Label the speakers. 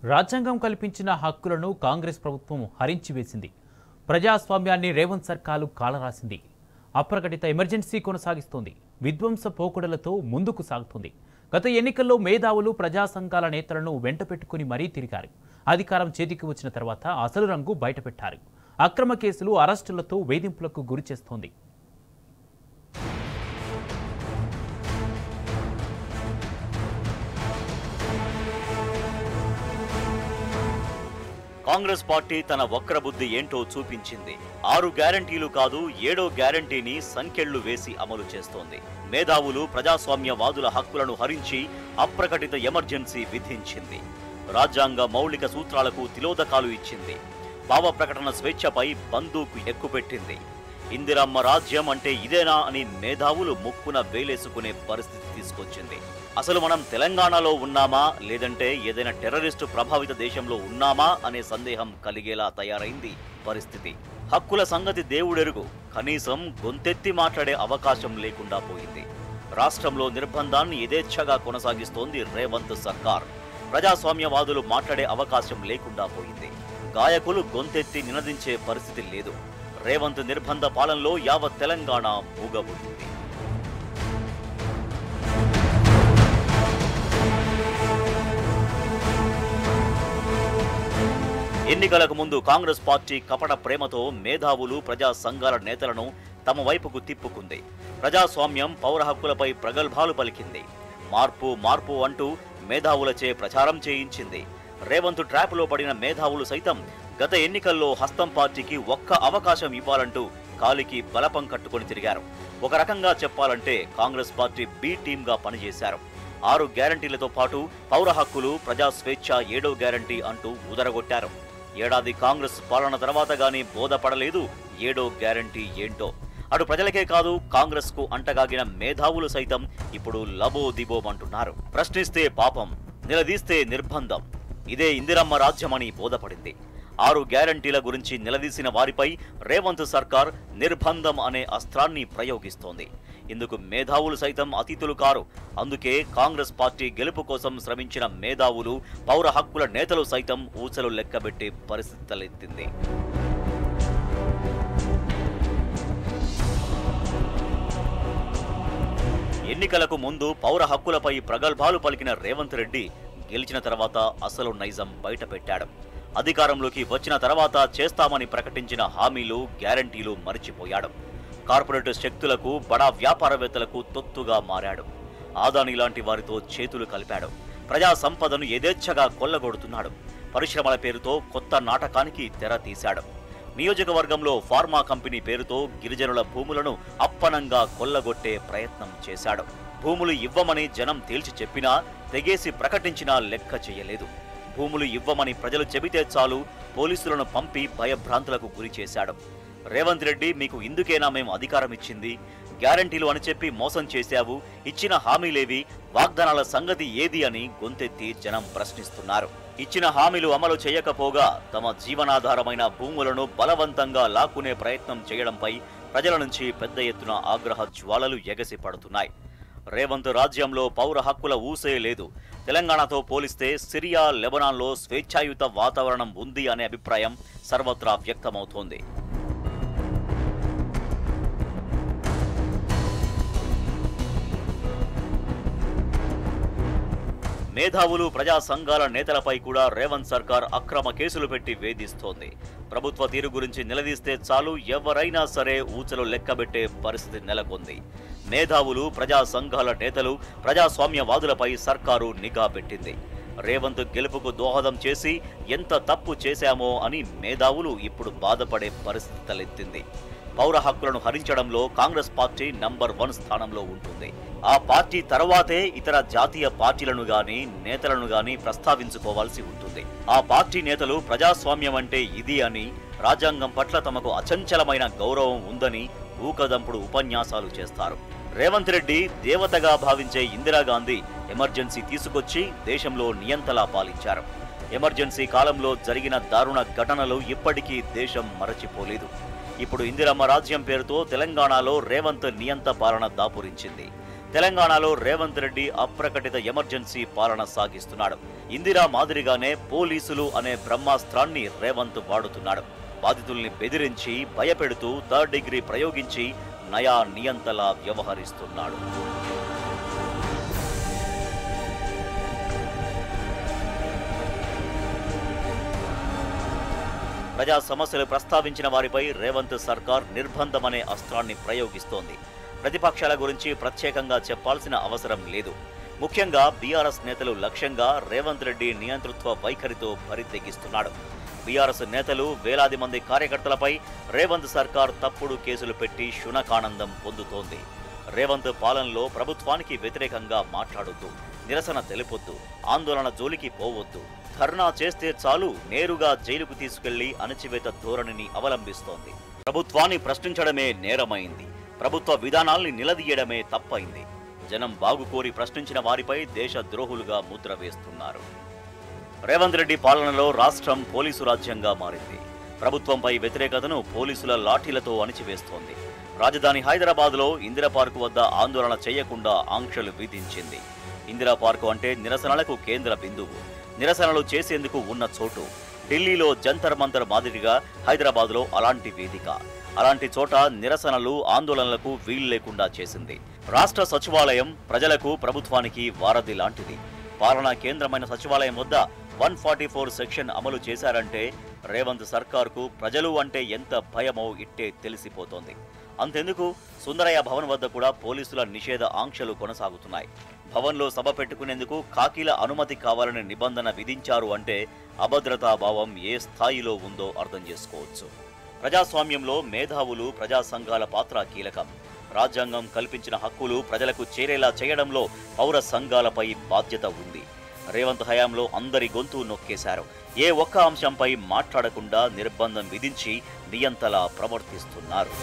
Speaker 1: రాజ్యాంగం కల్పించిన హక్కులను కాంగ్రెస్ ప్రభుత్వం హరించివేసింది. ప్రజాస్వామ్యాన్ని రేవంత్ సర్కారు కాలరాసింది. అప్రకటిత ఎమర్జెన్సీ కొనసాగిస్తోంది. విధ్వంస పోకడలతో ముందుకు సాగుతోంది. గత ఎన్నికల్లో మేధావులు ప్రజా సంఘాల నేతలను వెంటపెట్టుకుని మరీ తిరిగారు. అధికారం చేతికి వచ్చిన తర్వాత అసలు రంగు బయటపెట్టారు. అక్రమ కేసులు, అరెస్టులతో వేధింపులకు గురిచేస్తోంది.
Speaker 2: కాంగ్రెస్ పార్టీ తన వక్రబుద్ధి ఏంటో చూపించింది. 6 గ్యారంటీలు కాదు, 7వ గ్యారంటీని సంకెళ్లు వేసి అమలు చేస్తోంది. మేధావులు, ప్రజాస్వామ్యవాదుల హక్కులను హరించి అప్రకటిత ఎమర్జెన్సీ విధించింది. రాజ్యాంగ మౌలిక సూత్రాలకు తిలోదకాలు ఇచ్చింది. భావ ప్రకటన స్వేచ్ఛపై బందూకు ఎక్కుపెట్టింది. ఇందిరమ్మ రాజ్యం అంటే ఇదేనా అని మేధావులు ముక్కున వేలేసుకునే పరిస్థితి తీసుకొచ్చింది. అసలు మనం తెలంగాణలో ఉన్నామా, లేదంటే ఏదైనా టెర్రరిస్టు ప్రభావిత దేశంలో ఉన్నామా అనే సందేహం కలిగేలా తయారైంది పరిస్థితి. హక్కుల సంగతి దేవుడెరుగు, కనీసం గొంతెత్తి మాట్లాడే అవకాశం లేకుండా పోయింది. రాష్ట్రంలో నిర్బంధాన్ని యథేచ్ఛగా కొనసాగిస్తోంది రేవంత్ సర్కార్. ప్రజాస్వామ్యవాదులు మాట్లాడే అవకాశం లేకుండా పోయింది. గాయకులు గొంతెత్తి నినదించే పరిస్థితి లేదు. రేవంత్ నిర్బంధ పాలనలో యావత్ తెలంగాణ మూగబోయింది. ఎన్నికలకు ముందు కాంగ్రెస్ పార్టీ కపట ప్రేమతో మేధావులు, ప్రజా సంఘాల నేతలను తమ వైపుకు తిప్పుకుంది. ప్రజాస్వామ్యం, పౌర హక్కులపై ప్రగల్భాలు పలికింది. మార్పు మార్పు అంటూ మేధావులచే ప్రచారం చేయించింది. రేవంత్ ట్రాప్లో పడిన మేధావులు సైతం గత ఎన్నికల్లో హస్తం పార్టీకి ఒక్క అవకాశం ఇవ్వాలంటూ కాలికి బలపం కట్టుకొని తిరిగారు. ఒక రకంగా చెప్పాలంటే కాంగ్రెస్ పార్టీ బి టీమ్గా పనిచేశారు. 6 గ్యారంటీలతో పాటు పౌర హక్కులు, ప్రజా స్వేచ్ఛ, 7వ గ్యారంటీ అంటూ ఉదరగొట్టారు. ఏడాది కాంగ్రెస్ పాలన తర్వాత గానీ బోధపడలేదు 7వ గ్యారంటీ ఏంటో. అటు ప్రజలకే కాదు, కాంగ్రెస్ కు అంటగాగిన మేధావులు సైతం ఇప్పుడు లబోదిబోమంటున్నారు. ప్రశ్నిస్తే పాపం, నిలదీస్తే నిర్బంధం. ఇదే ఇందిరమ్మ రాజ్యమని బోధపడింది. 6 గ్యారంటీల గురించి నిలదీసిన వారిపై రేవంత్ సర్కార్ నిర్బంధం అనే అస్త్రాన్ని ప్రయోగిస్తోంది. ఇందుకు మేధావులు సైతం అతిథులు కారు. అందుకే కాంగ్రెస్ పార్టీ గెలుపు కోసం శ్రమించిన మేధావులు, పౌర హక్కుల నేతలు సైతం ఊచలు లెక్కబెట్టే పరిస్థితి తలెత్తింది. ఎన్నికలకు ముందు పౌర హక్కులపై ప్రగల్భాలు పలికిన రేవంత్ రెడ్డి గెలిచిన తర్వాత అసలు నైజం బయటపెట్టాడు. అధికారంలోకి వచ్చిన తర్వాత చేస్తామని ప్రకటించిన హామీలు, గ్యారంటీలు మరిచిపోయాడు. కార్పొరేట్ శక్తులకు, బడా వ్యాపారవేత్తలకు తొత్తుగా మారాడు. ఆదాని లాంటి వారితో చేతులు కలిపాడు. ప్రజా సంపదను యథేచ్ఛగా కొల్లగొడుతున్నాడు. పరిశ్రమల పేరుతో కొత్త నాటకానికి తెర తీశాడు. నియోజకవర్గంలో ఫార్మా కంపెనీ పేరుతో గిరిజనుల భూములను అప్పనంగా కొల్లగొట్టే ప్రయత్నం చేశాడు. భూములు ఇవ్వమని జనం తేల్చి చెప్పినా, తెగేసి ప్రకటించినా లెక్క చేయలేదు. భూములు ఇవ్వమని ప్రజలు చెబితే చాలు పోలీసులను పంపి భయభ్రాంతులకు గురి చేశాడు. రేవంత్ రెడ్డి, మీకు ఇందుకేనా మేము అధికారం ఇచ్చింది? గ్యారంటీలు అని చెప్పి మోసం చేశావు. ఇచ్చిన హామీలేవి? వాగ్దానాల సంగతి ఏది అని గొంతెత్తి జనం ప్రశ్నిస్తున్నారు. ఇచ్చిన హామీలు అమలు చేయకపోగా తమ జీవనాధారమైన భూములను బలవంతంగా లాక్కునే ప్రయత్నం చేయడంపై ప్రజల నుంచి పెద్ద ఎత్తున ఆగ్రహ జ్వాలలు ఎగసి పడుతున్నాయి. రేవంత్ రాజ్యంలో పౌర హక్కుల ఊసే లేదు. తెలంగాణతో పోలిస్తే సిరియా, లెబనాన్లో స్వేచ్ఛాయుత వాతావరణం ఉంది అనే అభిప్రాయం సర్వత్రా వ్యక్తమవుతోంది. మేధావులు, ప్రజా సంఘాల నేతలపై కూడా రేవంత్ సర్కార్ అక్రమ కేసులు పెట్టి వేధిస్తోంది. ప్రభుత్వ తీరు గురించి నిలదీస్తే చాలు ఎవరైనా సరే ఊచలు లెక్కబెట్టే పరిస్థితి నెలకొంది. మేధావులు, ప్రజా సంఘాల నేతలు, ప్రజాస్వామ్యవాదులపై సర్కారు నిఘా పెట్టింది. రేవంత్ గెలుపుకు దోహదం చేసి ఎంత తప్పు చేశామో అని మేధావులు ఇప్పుడు బాధపడే పరిస్థితి తలెత్తింది. పౌర హక్కులను హరించడంలో కాంగ్రెస్ పార్టీ నంబర్ 1 స్థానంలో ఉంటుంది. ఆ పార్టీ తర్వాతే ఇతర జాతీయ పార్టీలను గాని, నేతలను గాని ప్రస్తావించుకోవాల్సి ఉంటుంది. ఆ పార్టీ నేతలు ప్రజాస్వామ్యం అంటే ఇది అని, రాజ్యాంగం పట్ల తమకు అచంచలమైన గౌరవం ఉందని ఊకదంపుడు ఉపన్యాసాలు చేస్తారు. రేవంత్ రెడ్డి దేవతగా భావించే ఇందిరాగాంధీ ఎమర్జెన్సీ తీసుకొచ్చి దేశంలో నియంతలా పాలించారు. ఎమర్జెన్సీ కాలంలో జరిగిన దారుణ ఘటనలు ఇప్పటికీ దేశం మరచిపోలేదు. ఇప్పుడు ఇందిరమ్మ రాజ్యం పేరుతో తెలంగాణలో రేవంత్ నియంత పాలన దాపురించింది. తెలంగాణలో రేవంత్ రెడ్డి అప్రకటిత ఎమర్జెన్సీ పాలన సాగిస్తున్నాడు. ఇందిరా మాదిరిగానే పోలీసులు అనే బ్రహ్మాస్త్రాన్ని రేవంత్ వాడుతున్నాడు. బాధితుల్ని బెదిరించి భయపెడుతూ థర్డ్ డిగ్రీ ప్రయోగించి నయా నియంతలా వ్యవహరిస్తున్నాడు. ప్రజా సమస్యలు ప్రస్తావించిన వారిపై రేవంత్ సర్కార్ నిర్బంధమనే అస్త్రాన్ని ప్రయోగిస్తోంది. ప్రతిపక్షాల గురించి ప్రత్యేకంగా చెప్పాల్సిన అవసరం లేదు. ముఖ్యంగా బీఆర్ఎస్ నేతలు లక్ష్యంగా రేవంత్ రెడ్డి నియంతృత్వ వైఖరితో బరితెగిస్తున్నాడు. బీఆర్ఎస్ నేతలు వేలాది మంది కార్యకర్తలపై రేవంత్ సర్కార్ తప్పుడు కేసులు పెట్టి శునకానందం పొందుతోంది. రేవంత్ పాలనలో ప్రభుత్వానికి వ్యతిరేకంగా మాట్లాడొద్దు, నిరసన తెలుపొద్దు, ఆందోళన జోలికి పోవద్దు, ధర్నా చేస్తే చాలు నేరుగా జైలుకు తీసుకెళ్లి అణచివేత ధోరణిని అవలంబిస్తోంది. ప్రభుత్వాన్ని ప్రశ్నించడమే నేరమైంది, ప్రభుత్వ విధానాల్ని నిలదీయడమే తప్పైంది. జనం బాగుకోరి ప్రశ్నించిన వారిపై దేశ ద్రోహులుగా ముద్ర వేస్తున్నారు. రేవంత్ రెడ్డి పాలనలో రాష్ట్రం పోలీసు రాజ్యంగా మారింది. ప్రభుత్వంపై వ్యతిరేకతను పోలీసుల లాఠీలతో అణిచివేస్తోంది. రాజధాని హైదరాబాద్లో ఇందిరా పార్కు వద్ద ఆందోళన చేయకుండా ఆంక్షలు విధించింది. ఇందిరా పార్కు అంటే నిరసనలకు కేంద్ర బిందువు, నిరసనలు చేసేందుకు ఉన్న చోటు. ఢిల్లీలో జంతర్ మంతర్ మాదిరిగా హైదరాబాద్లో అలాంటి వేదిక, అలాంటి చోట నిరసనలు ఆందోళనలకు వీలు లేకుండా చేసింది. రాష్ట్ర సచివాలయం ప్రజలకు ప్రభుత్వానికి వారధి లాంటిది. పాలనా కేంద్రమైన సచివాలయం వద్ద 144 సెక్షన్ అమలు చేశారంటే రేవంత్ సర్కార్కు ప్రజలు అంటే ఎంత భయమో ఇట్టే తెలిసిపోతోంది. అంతెందుకు, సుందరయ్య భవన్ వద్ద కూడా పోలీసుల నిషేధ ఆంక్షలు కొనసాగుతున్నాయి. భవన్లో సభ పెట్టుకునేందుకు ఖాకీల అనుమతి కావాలని నిబంధన విధించారు అంటే అభద్రతా భావం ఏ స్థాయిలో ఉందో అర్థం చేసుకోవచ్చు. ప్రజాస్వామ్యంలో మేధావులు, ప్రజా సంఘాల పాత్ర కీలకం. రాజ్యాంగం కల్పించిన హక్కులు ప్రజలకు చేరేలా చేయడంలో పౌర సంఘాలపై బాధ్యత ఉంది. రేవంత్ హయాంలో అందరి గొంతు నొక్కేశారు. ఏ ఒక్క అంశంపై మాట్లాడకుండా నిర్బంధం విధించి నియంతలా ప్రవర్తిస్తున్నారు.